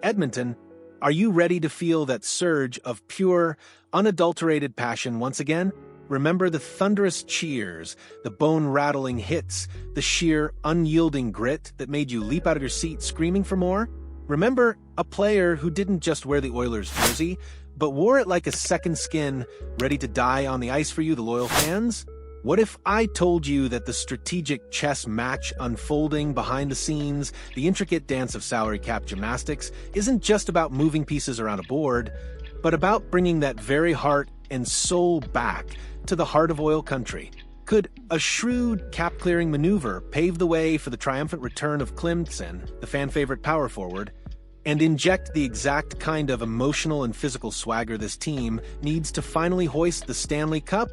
Edmonton, are you ready to feel that surge of pure, unadulterated passion once again? Remember the thunderous cheers, the bone-rattling hits, the sheer, unyielding grit that made you leap out of your seat screaming for more? Remember a player who didn't just wear the Oilers jersey, but wore it like a second skin, ready to die on the ice for you, the loyal fans? What if I told you that the strategic chess match unfolding behind the scenes, the intricate dance of salary cap gymnastics, isn't just about moving pieces around a board, but about bringing that very heart and soul back to the heart of oil country? Could a shrewd cap-clearing maneuver pave the way for the triumphant return of Clim Cen, the fan-favorite power forward, and inject the exact kind of emotional and physical swagger this team needs to finally hoist the Stanley Cup?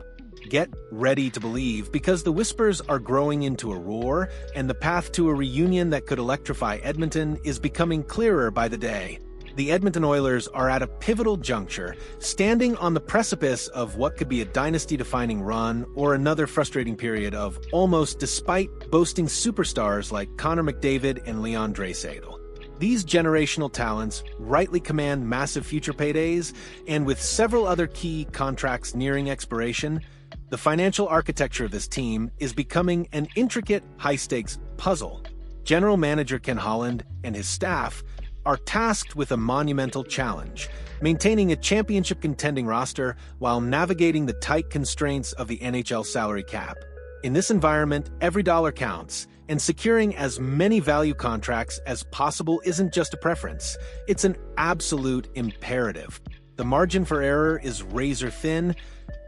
Get ready to believe, because the whispers are growing into a roar, and the path to a reunion that could electrify Edmonton is becoming clearer by the day. The Edmonton Oilers are at a pivotal juncture, standing on the precipice of what could be a dynasty-defining run or another frustrating period of almost, despite boasting superstars like Connor McDavid and Leon Draisaitl. These generational talents rightly command massive future paydays, and with several other key contracts nearing expiration, the financial architecture of this team is becoming an intricate, high-stakes puzzle. General Manager Ken Holland and his staff are tasked with a monumental challenge, maintaining a championship-contending roster while navigating the tight constraints of the NHL salary cap. In this environment, every dollar counts, and securing as many value contracts as possible isn't just a preference, it's an absolute imperative. The margin for error is razor-thin,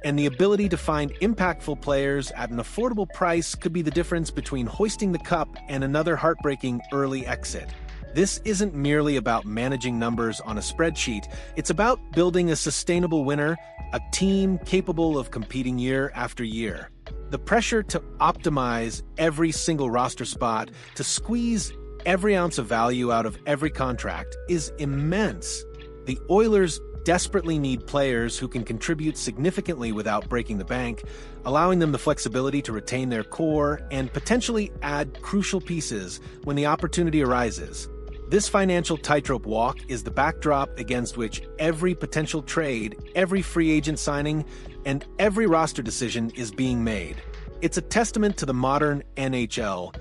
and the ability to find impactful players at an affordable price could be the difference between hoisting the cup and another heartbreaking early exit. This isn't merely about managing numbers on a spreadsheet, it's about building a sustainable winner, a team capable of competing year after year. The pressure to optimize every single roster spot, to squeeze every ounce of value out of every contract, is immense. The Oilers desperately need players who can contribute significantly without breaking the bank, allowing them the flexibility to retain their core and potentially add crucial pieces when the opportunity arises. This financial tightrope walk is the backdrop against which every potential trade, every free agent signing, and every roster decision is being made. It's a testament to the modern NHL,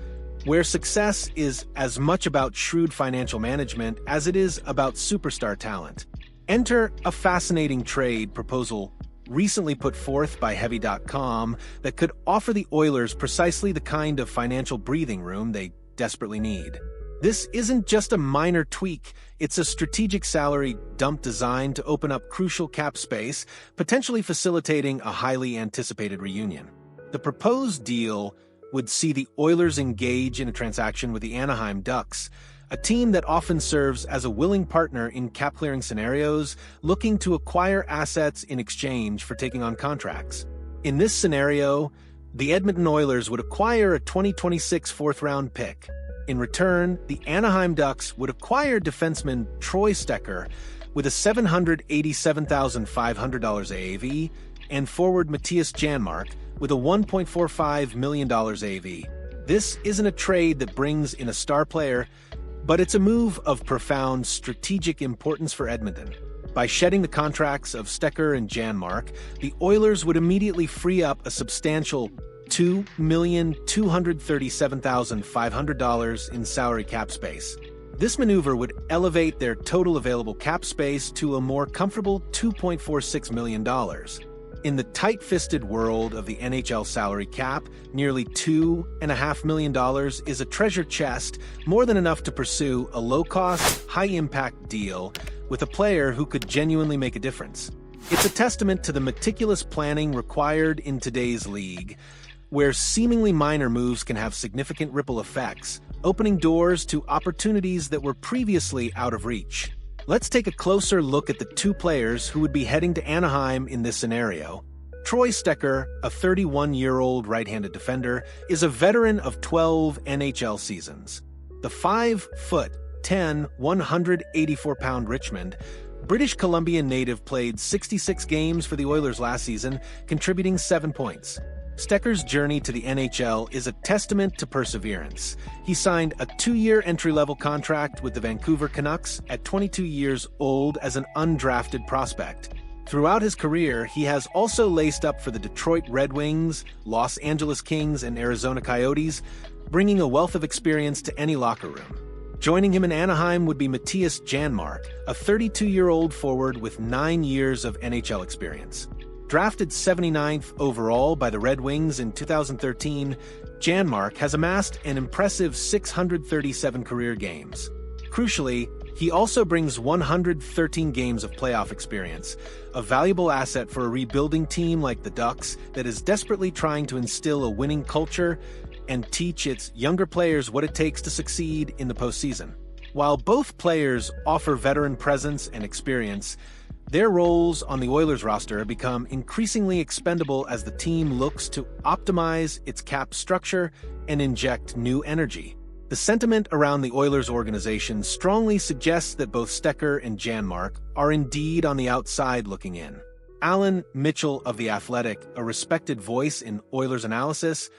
where success is as much about shrewd financial management as it is about superstar talent. Enter a fascinating trade proposal recently put forth by Heavy.com that could offer the Oilers precisely the kind of financial breathing room they desperately need. This isn't just a minor tweak, it's a strategic salary dump designed to open up crucial cap space, potentially facilitating a highly anticipated reunion. The proposed deal would see the Oilers engage in a transaction with the Anaheim Ducks, a team that often serves as a willing partner in cap-clearing scenarios, looking to acquire assets in exchange for taking on contracts. In this scenario, the Edmonton Oilers would acquire a 2026 fourth-round pick. In return, the Anaheim Ducks would acquire defenseman Troy Stecher with a $787,500 AAV and forward Matias Janmark with a $1.45 million AAV. This isn't a trade that brings in a star player, but it's a move of profound strategic importance for Edmonton. By shedding the contracts of Stecher and Janmark, the Oilers would immediately free up a substantial $2,237,500 in salary cap space. This maneuver would elevate their total available cap space to a more comfortable $2.46 million. In the tight-fisted world of the NHL salary cap, nearly $2.5 million is a treasure chest, more than enough to pursue a low-cost, high-impact deal with a player who could genuinely make a difference. It's a testament to the meticulous planning required in today's league, where seemingly minor moves can have significant ripple effects, opening doors to opportunities that were previously out of reach. Let's take a closer look at the two players who would be heading to Anaheim in this scenario. Troy Stecher, a 31-year-old right-handed defender, is a veteran of 12 NHL seasons. The 5'10", 184-pound Richmond, British Columbian native played 66 games for the Oilers last season, contributing 7 points. Stecher's journey to the NHL is a testament to perseverance. He signed a 2-year entry-level contract with the Vancouver Canucks at 22 years old as an undrafted prospect. Throughout his career, he has also laced up for the Detroit Red Wings, Los Angeles Kings, and Arizona Coyotes, bringing a wealth of experience to any locker room. Joining him in Anaheim would be Matias Janmark, a 32-year-old forward with 9 years of NHL experience. Drafted 79th overall by the Red Wings in 2013, Janmark has amassed an impressive 637 career games. Crucially, he also brings 113 games of playoff experience, a valuable asset for a rebuilding team like the Ducks that is desperately trying to instill a winning culture and teach its younger players what it takes to succeed in the postseason. While both players offer veteran presence and experience, their roles on the Oilers roster have become increasingly expendable as the team looks to optimize its cap structure and inject new energy. The sentiment around the Oilers organization strongly suggests that both Stecher and Janmark are indeed on the outside looking in. Alan Mitchell of The Athletic, a respected voice in Oilers analysis,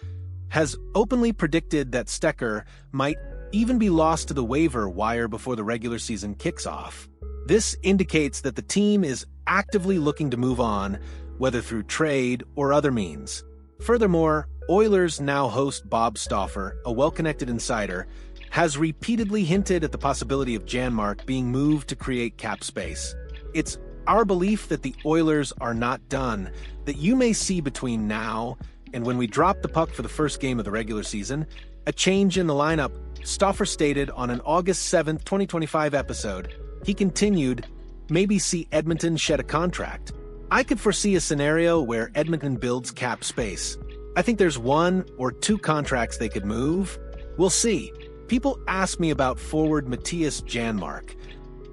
has openly predicted that Stecher might even be lost to the waiver wire before the regular season kicks off. This indicates that the team is actively looking to move on, whether through trade or other means. Furthermore, Oilers now host Bob Stauffer, a well-connected insider, has repeatedly hinted at the possibility of Janmark being moved to create cap space. It's our belief that the Oilers are not done, that you may see between now and when we drop the puck for the first game of the regular season, a change in the lineup, Stauffer stated on an August 7, 2025 episode. He continued, maybe see Edmonton shed a contract. I could foresee a scenario where Edmonton builds cap space. I think there's 1 or 2 contracts they could move. We'll see. People ask me about forward Matias Janmark.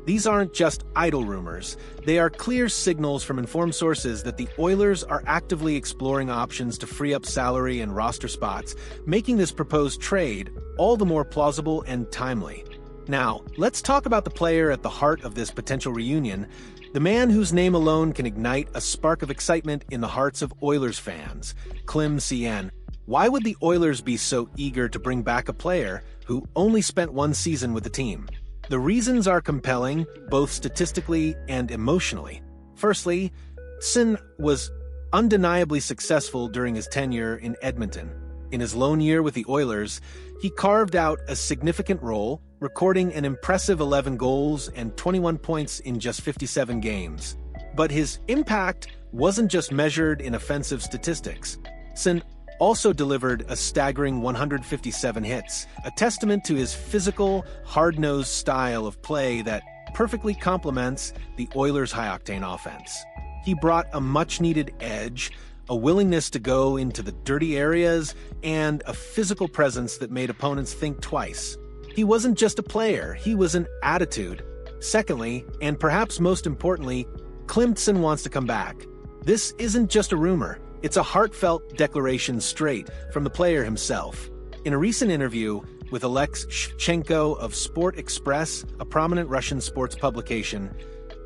These aren't just idle rumors. They are clear signals from informed sources that the Oilers are actively exploring options to free up salary and roster spots, making this proposed trade all the more plausible and timely. Now, let's talk about the player at the heart of this potential reunion, the man whose name alone can ignite a spark of excitement in the hearts of Oilers fans, Clim Cen. Why would the Oilers be so eager to bring back a player who only spent 1 season with the team? The reasons are compelling, both statistically and emotionally. Firstly, Cen was undeniably successful during his tenure in Edmonton. In his lone year with the Oilers, he carved out a significant role, recording an impressive 11 goals and 21 points in just 57 games. But his impact wasn't just measured in offensive statistics. Cen also delivered a staggering 157 hits, a testament to his physical, hard-nosed style of play that perfectly complements the Oilers' high-octane offense. He brought a much-needed edge, a willingness to go into the dirty areas, and a physical presence that made opponents think twice. He wasn't just a player, he was an attitude. Secondly, and perhaps most importantly, Clim Cen wants to come back. This isn't just a rumor. It's a heartfelt declaration straight from the player himself. In a recent interview with Alexchenko of Sport Express, a prominent Russian sports publication,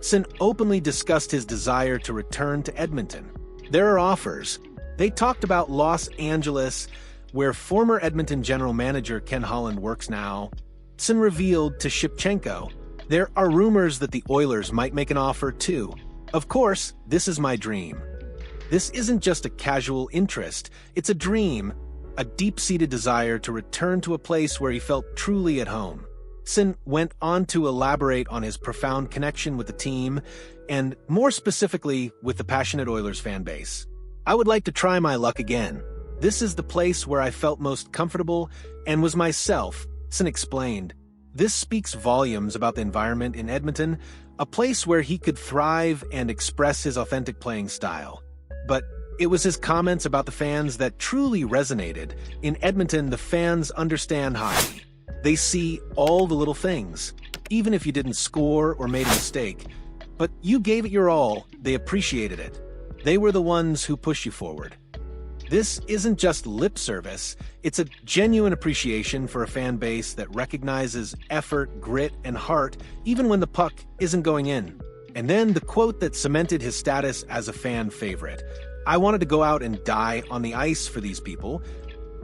Cen openly discussed his desire to return to Edmonton. There are offers. They talked about Los Angeles, where former Edmonton general manager Ken Holland works now. Cen revealed to Shipchenko, there are rumors that the Oilers might make an offer too. Of course, this is my dream. This isn't just a casual interest, it's a dream, a deep-seated desire to return to a place where he felt truly at home. Cen went on to elaborate on his profound connection with the team, and more specifically with the passionate Oilers fan base. I would like to try my luck again. This is the place where I felt most comfortable and was myself, Cen explained. This speaks volumes about the environment in Edmonton, a place where he could thrive and express his authentic playing style. But it was his comments about the fans that truly resonated. In Edmonton, the fans understand hockey. They see all the little things. Even if you didn't score or made a mistake, but you gave it your all, they appreciated it. They were the ones who push you forward. This isn't just lip service, it's a genuine appreciation for a fan base that recognizes effort, grit, and heart even when the puck isn't going in. And then the quote that cemented his status as a fan favorite. I wanted to go out and die on the ice for these people.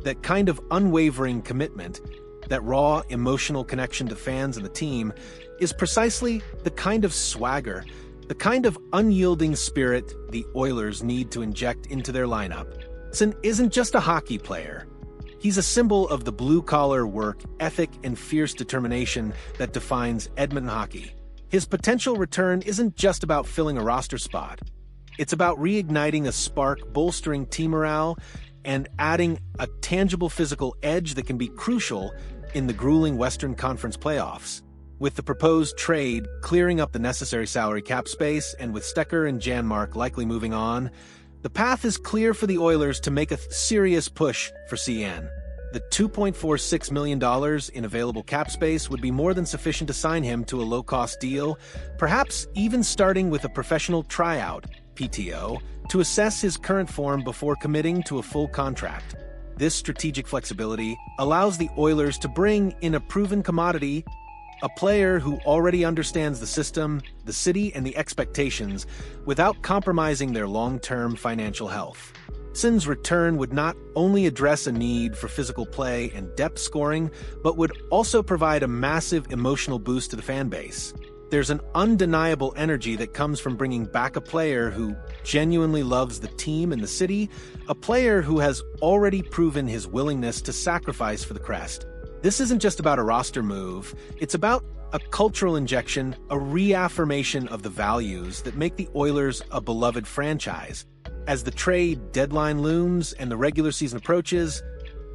That kind of unwavering commitment, that raw emotional connection to fans and the team, is precisely the kind of swagger, the kind of unyielding spirit the Oilers need to inject into their lineup. Cen isn't just a hockey player. He's a symbol of the blue-collar work ethic and fierce determination that defines Edmonton hockey. His potential return isn't just about filling a roster spot. It's about reigniting a spark, bolstering team morale, and adding a tangible physical edge that can be crucial in the grueling Western Conference playoffs. With the proposed trade clearing up the necessary salary cap space, and with Stecher and Janmark likely moving on, the path is clear for the Oilers to make a serious push for Cen. The $2.46 million in available cap space would be more than sufficient to sign him to a low-cost deal, perhaps even starting with a professional tryout, PTO, to assess his current form before committing to a full contract. This strategic flexibility allows the Oilers to bring in a proven commodity, a player who already understands the system, the city, and the expectations, without compromising their long-term financial health. Cen's return would not only address a need for physical play and depth scoring, but would also provide a massive emotional boost to the fan base. There's an undeniable energy that comes from bringing back a player who genuinely loves the team and the city, a player who has already proven his willingness to sacrifice for the crest. This isn't just about a roster move, it's about a cultural injection, a reaffirmation of the values that make the Oilers a beloved franchise. As the trade deadline looms and the regular season approaches,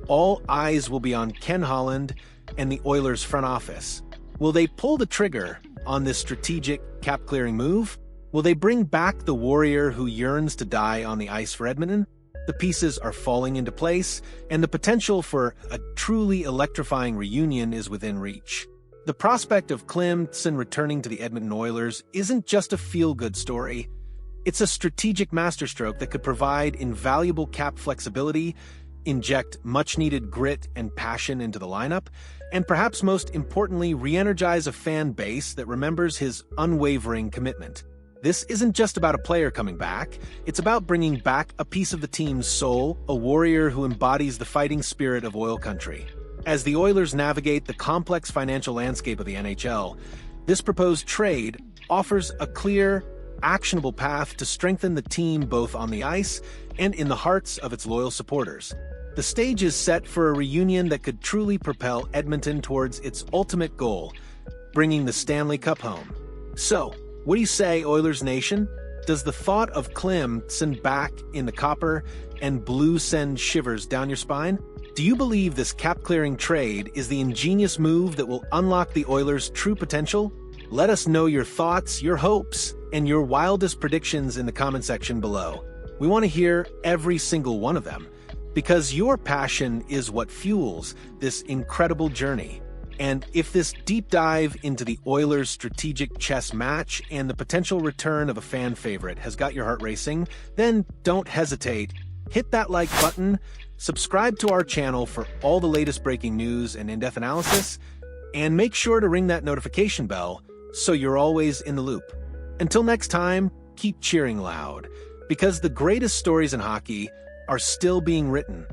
all eyes will be on Ken Holland and the Oilers front office. Will they pull the trigger on this strategic cap-clearing move? Will they bring back the warrior who yearns to die on the ice for Edmonton? The pieces are falling into place, and the potential for a truly electrifying reunion is within reach. The prospect of Clim Cen returning to the Edmonton Oilers isn't just a feel-good story. It's a strategic masterstroke that could provide invaluable cap flexibility, inject much-needed grit and passion into the lineup, and perhaps most importantly, re-energize a fan base that remembers his unwavering commitment. This isn't just about a player coming back, it's about bringing back a piece of the team's soul, a warrior who embodies the fighting spirit of oil country. As the Oilers navigate the complex financial landscape of the NHL, this proposed trade offers a clear, actionable path to strengthen the team both on the ice and in the hearts of its loyal supporters. The stage is set for a reunion that could truly propel Edmonton towards its ultimate goal, bringing the Stanley Cup home. So, what do you say, Oilers Nation? Does the thought of Clim send back in the copper and blue send shivers down your spine? Do you believe this cap-clearing trade is the ingenious move that will unlock the Oilers' true potential? Let us know your thoughts, your hopes, and your wildest predictions in the comment section below. We want to hear every single one of them, because your passion is what fuels this incredible journey. And if this deep dive into the Oilers' strategic chess match and the potential return of a fan favorite has got your heart racing, then don't hesitate. Hit that like button, subscribe to our channel for all the latest breaking news and in-depth analysis, and make sure to ring that notification bell so you're always in the loop. Until next time, keep cheering loud, because the greatest stories in hockey are still being written.